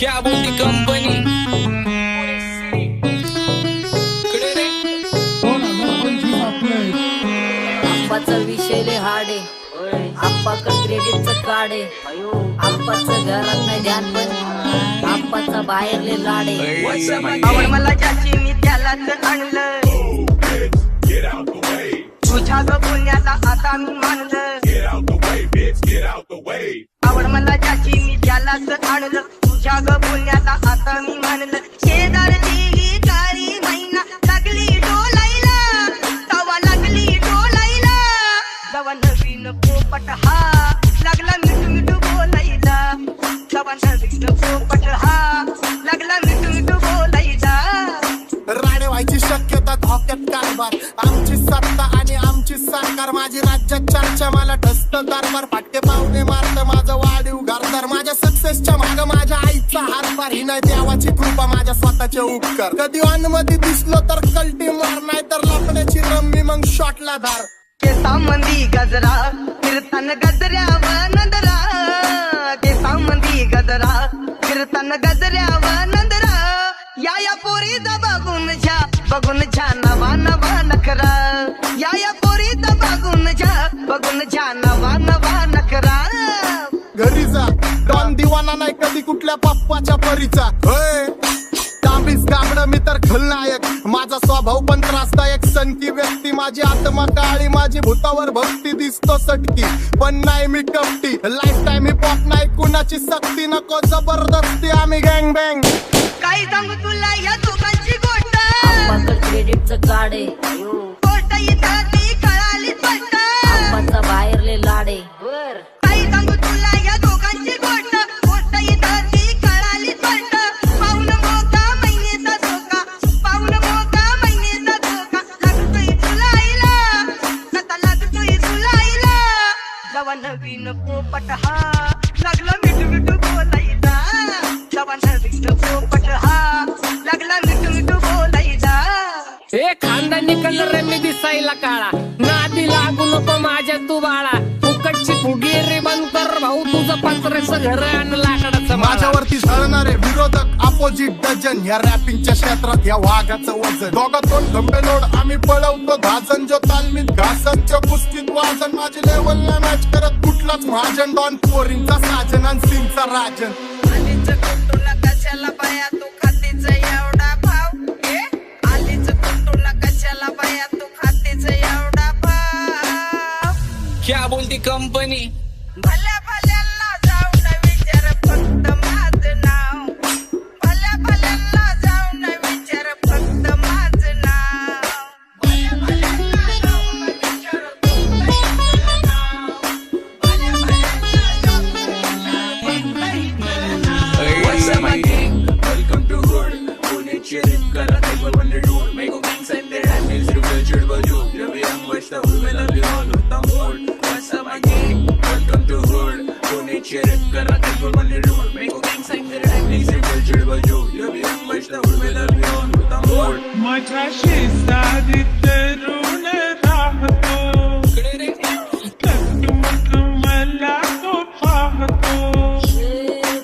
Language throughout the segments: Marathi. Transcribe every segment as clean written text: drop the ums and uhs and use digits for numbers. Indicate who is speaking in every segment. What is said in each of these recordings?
Speaker 1: क्या बोलती कंपनी
Speaker 2: आप्पाचा विषय लय हार्ड आहे. आप्पाकडे क्रेडिटचं कार्ड आहे. आप्पाचं घरात नाही ध्यान पण आप्पाचा बाहेर लय लाड आहे.
Speaker 3: आवड मला ज्याची मी त्यालाच आणलं. तुझ्या ग पुण्याला आता मी मानलं. आवड मला ज्याची मी त्यालाच आणलं. तुझ्या ग पुण्याला आता मी मानलं. शेजारची ही काळी मैना लागली डोलायला. तवा लागली डोलायला. जवा नवीन पोपट हा लागला मिठू मिठू बोलायला. जवा नवीन पोपट हा लागला मिठू मिठू बोलायला.
Speaker 4: राडे व्हायची शक्यता धोक्यात कारभार. आमची सत्ता आणि आमची सरकार. माझी राज्यात चर्चा मला ठसत कारभार. फाटके पाहुणे मारत माझं वाढीव घरदार. माझ्या सक्सेसच्या माग माझ्या आईचा हातभार. ही नाही देवाची कृपा माझ्या स्वतःचे उपकार. कधी ऑन मध्ये दिसलो तर कल्टी मार. नाही तर लपण्याची रम्मी मग शॉटला धार.
Speaker 3: केसामंदी गजरा फिरताना गजऱ्यावर नंदरा. केसामंदी गजरा फिरताना गजऱ्यावर नंदरा. या पोरीचा बघून झा नवा नवा नखरा. या पोरीचा बघून झा नवा नवा नखरा.
Speaker 4: घरी जा डॉन दिवाना नाही कधी कुठल्या पप्पाच्या परीचा. तांबीस गाबड मी तर खलनायक. माझा स्वभाव पण त्रासदायक. सनकी व्यक्ती माझी आत्मा काळी. माझी भूतावर भक्ती दिसतो सटकी पण नाही मी कपटी. लाईफ टाइम हिप हॉप नाही कुणाची सक्ती. नको जबरदस्ती आम्ही गँग बँग.
Speaker 3: काय सांगू तुला या दोघांची गोष्ट.
Speaker 2: आप्पाकडे क्रेडिटचं कार्ड आहे.
Speaker 3: गोष्ट इथं ती कळाली स्पष्ट.
Speaker 2: आप्पाचा बाहेर लय लाड आहे.
Speaker 3: काय सांगू तुला या दोघांची गोष्ट. गोष्ट इथं ती कळाली स्पष्ट. पाऊन मोका महिनेचा धोका. पाऊन मोका महिनेचा धोका. लागतोय तुलायला. आता लागतोय तुलायला. जवा नवीन पोपट हा लागला मिठू मिठू बोलायला. जवा नवीन पोपट हा लागला मिठू मिठू बोलायला.
Speaker 1: ए खानदानी कलर मी दिसायला काळा. नादी लागू नको माझ्या तू बाळा. फुकटची फुगीरी बंद कर भाऊ. तुझं पत्र्याचं घर आणि लाकडाचं माळा.
Speaker 4: माझ्यावरती झळणारे विरोधक अपोजिट डजन. या रॅपिंगच्या क्षेत्रात या वाघाचं वजन. दोघातून खंबे लोड आम्ही पळवतो धाजन. जो तालमीत घासनच्या कुस्तीत वाजन. माझी लेवल ना मॅच करत कुठलाच महाजन. डॉन पोरींचा साजन आणि सिंगचा राजन.
Speaker 3: आलीच कुटुला कशाला बाया तू खातीच एवढा भाव. आलीच कुटुला कशाला बाया तू खातीच एवढा भाव.
Speaker 1: क्या बोलती कंपनी
Speaker 3: भल्या भल्यांना जाऊन विचार फक्त माझं नाव. भल्या भल्यांना जाऊन विचार फक्त माझं नाव. भल्या भल्यांना जाऊन विचार फक्त माझं नाव. भल्या भल्यांना जाऊन
Speaker 1: What's up my gang?
Speaker 5: Welcome to Hood. Pune cheering kara type of one dude. Make a gang send their hand is real chill baju. Ravi ang wasta will be all of the mood. What's up my gang? Welcome to Hood. Pune cheering kara type of one dude. Make a gang send their hand is real chill baju. Ravi ang wasta will be all of the mood.
Speaker 6: माझ्या शेजारी तरुण राहतो. टकमक मला तो पाहतो.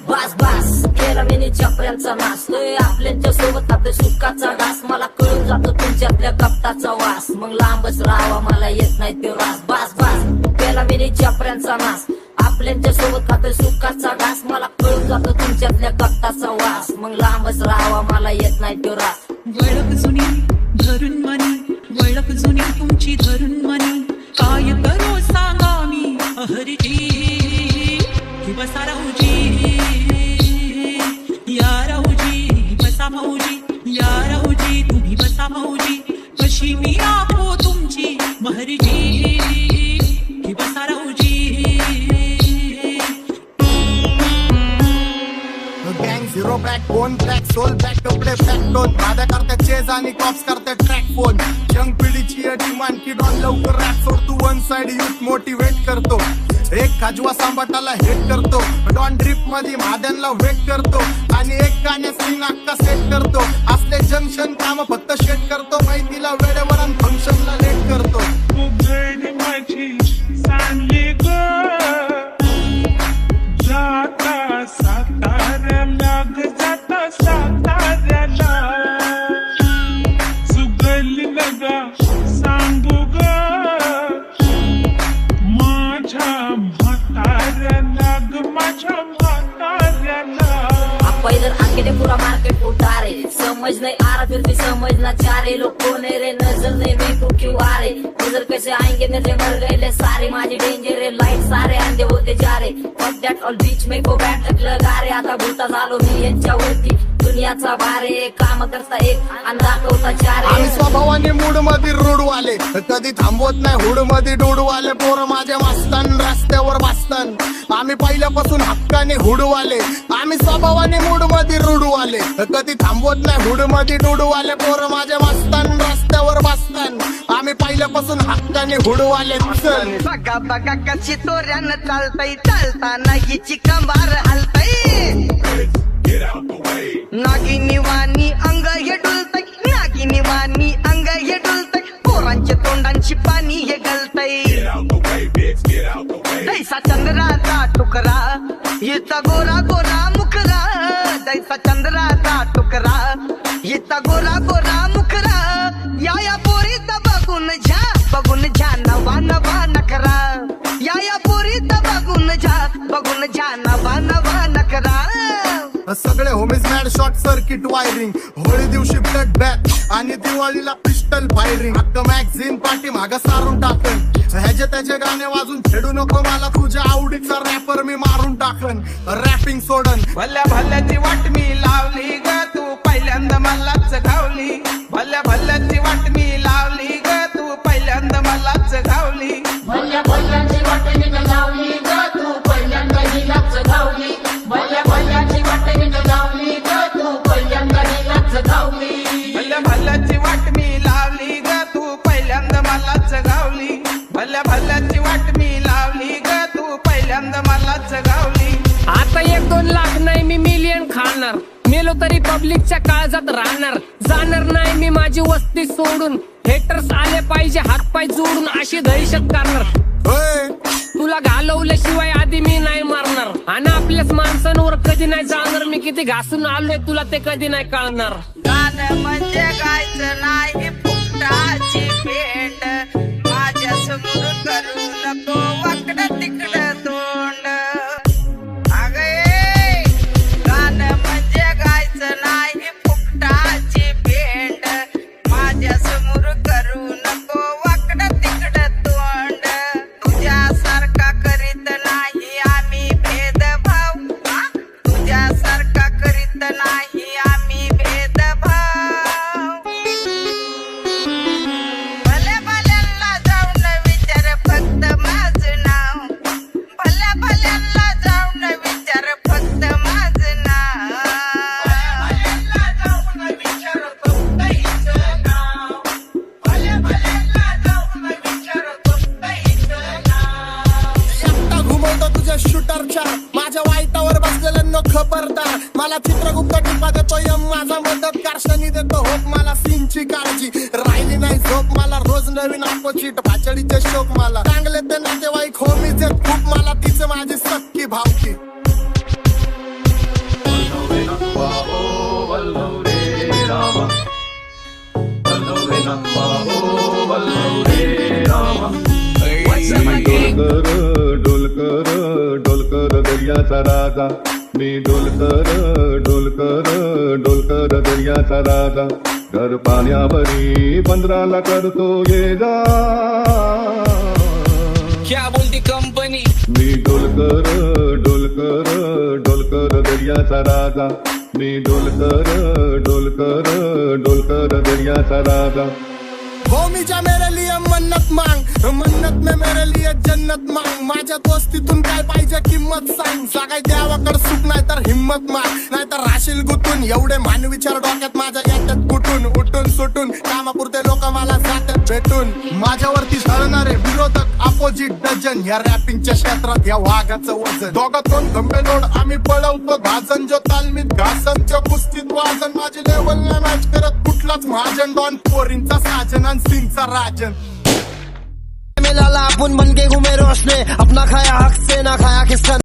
Speaker 2: बास बास केला मी चपऱ्यांचा नाश. आपल्याच्या सोबत आपल्या सुखाचा घास. मला कळून जातो तुमच्यातल्या कपटाचा वास. मग लांबच राहावा मला येत नाही तो रास. बास बास केला मी चपऱ्यांचा नाश. आपल्याच्या सोबत खाते सुखाचा घास. मला कळून जातो तुमच्यातल्या कपटाचा वास. मग लांबच राहावा मला येत नाही तो रास.
Speaker 7: वळख जुनी धरून मनी. वळख जुनी तुमची धरून मनी. काय करू सांगा मी अहरीची. की बसा राहूजी. या राहूजी बसा भाऊजी. या राहूजी तुम्ही बसा भाऊजी. कशी मी राखो तुमची महरीजी. की बसा राहूजी.
Speaker 4: गँग zero back bone black soul back कपडे बॅक टोन. माझ्या करते चेज आणि कॉप्स करते ट्रॅक फोन. यंग पिढीची डिमांड की डॉन लवकर रॅप सोड. तू वन साइड युथ मोटिवेट करतो. एक खाजवा सांबाटाला हेट करतो. डॉन ड्रिप मध्ये महाद्यांना वेट करतो. आणि एक गाण्यात सिंग अक्का सेट करतो. असले जंक्शन काम फक्त शेट करतो. माहितीला वेळेवर आणि फंक्शनला लेट करतो.
Speaker 6: उघड माझी सांगली ग. जाता साताऱ्याला गज
Speaker 2: पैदल आगे ने पूरा मार्केट उतारे समझ नहीं आ रहा फिर भी समझना चाह रहे लोग कौन है रे नजर नहीं मेरे को क्यों आ रहे नजर कैसे आएंगे नजर मर गए ले सारे माझे डेंजर है लाईट सारे अंधे होते जा रहे फक दॅट ऑल बीच में को बॅट लगा रे आता भूता झालो मी यांच्यावरती दुनियाचा भारे काम करता एक आणि दाखवता चार
Speaker 4: आम्ही स्वभावाने मूड मध्ये रूडवाले कधी थांबवत नाही हुड मध्ये डोडवाले पोरं माझ्या वाचतान रस्त्यावर वाचतान आम्ही पहिल्यापासून हक्काने हुडवाले आम्ही स्वभावाने मूड मध्ये रूडवाले कधी थांबवत नाही हुड मध्ये डोडवाले पोरं माझ्या वाचतान रस्त्यावर वाचतान आम्ही पहिल्यापासून हक्काने हुडवाले चल
Speaker 3: बघा बघा कशी तोऱ्यानं चालतय चालताना हिची कंबार हलतय नागिनी वाणी अंग हे डुलतय नागिनी वाणी अंग हे डुलतय पोरांच्या तोंडांची पाणी हे गलतय दैसा चंद्राचा टुकरा हिचा गोरा गोरा मुखरा दैसा चंद्राचा टुकरा हिचा गोरा गोरा मुखरा या पोरीचा बघून झा नवा नवा नखरा या पोरीचा बघून झा नवा नवा नखरा
Speaker 4: सगळे homies mad short circuit wiring Holi दिवशी ब्लड बॅग आणि दिवाळीला पिस्टल फायरिंग हक्क मॅगझिन पाठी माग सारून टाकन ह्याचे त्याचे गाणे वाजून छेडू नको मला तुझ्या आवडीचा रॅपर मी मारून टाकन रॅपिंग सोडन
Speaker 6: भल्या भल्याची वाट मी लावली ग तू पहिल्यांदा मलाच घावली भल्या भल्याची वाट मी लावली ग तू पहिल्यांदा मलाच घावली
Speaker 8: भल्या भल्याची वाट मी लावली ग तू पहिल्यांदा हिलाच घावली भल्या भल्याची वाट मी लावली ग तू पहिल्यांदा हिलाच घावली
Speaker 6: भल्या भल्याची वाट मी लावली ग तू पहिल्यांदा मलाच घावली भल्या भल्याची वाट मी लावली ग तू पहिल्यांदा मलाच घावली
Speaker 1: आता 1-2 लाख नाही मी मिलियन खाणार मेलो तरी पब्लिकच्या काळजात राहणार जाणार नाही मी माझी वस्ती सोडून हेटर्स आले पाहिजे हातपाय जोडून अशी दहशत करणार तुला घालवल्याशिवाय आधी मी नाही मारणार आणि आपल्याच माणसांवर कधी नाही जाणार मी किती घासून आलोय तुला ते कधी नाही कळणार
Speaker 3: गाणं म्हणजे गायचं नाही फुकटाची भेट माझ्या समोर करू नको वाकडं तिकडं तोंड अगे गाणं म्हणजे गायचं नाही फुकटाची भेट माझ्या समोर करू नको वाकडं तिकडं तोंड तुझ्यासारखा करीत नाही आम्ही भेदभाव तुझ्यासारखा करीत नाही आम्ही भेदभाव भल्या भल्यांना जाऊन विचार फक्त माझं नाव भल्या भल्यांना जाऊन विचार फक्त माझं नाव
Speaker 4: एकटा घुमवतो तुझ्या शूटरच्या माझ्या वाईटावर बसलेल्यांनो खबरदार मला चित्रगुप्त टिपा देतो यम माझा मदतगार शनी देतो होप मला सीनची काळजी राहिली नाही झोप मला रोज नवीन अपोजिट भाचडीचे शोक मला चांगले ते नातेवाईक होमीच आहेत खूप मला तिचं माझी सक्की भावकी
Speaker 9: डोलकर दर्याचा राजा मी डोलकर दर्याचा राजा घर पाण्यावरी 15 करतो ये जा
Speaker 1: क्या बोलती कंपनी
Speaker 9: मी डोलकर दर्याचा राजा मी डोलकर दर्याचा राजा
Speaker 4: होमीच्या मेरे लिए मन्नत मांग मन्नत में मेरे लिए जन्नत मांग माझ्या दोस्तीतून काय पाहिजे किंमत सांग सगळ्या देवाकडे सुख नाही तर हिम्मत माग नाही तर राशील गुतून एवढे मान विचार डोक्यात माझ्या येतात कुठून उठून सुटून कामापुरते लोक मला जातात भेटून माझ्यावरती झळणारे विरोधक अपोजिट डझन या रॅपिंगच्या क्षेत्रात या वाघाचं वजन दोघातून गंभे लोड आम्ही पळवतो घाजन जो तालमीत घासनच्या कुस्तीत वाजन माझी लेवल नाही मॅच करत कुठलाच महाजन डॉन पोरींचा साजन आणि सिंगचा राजन
Speaker 10: में लाला अपन बन के घूमे रोशने अपना खाया हक से ना खाया किसका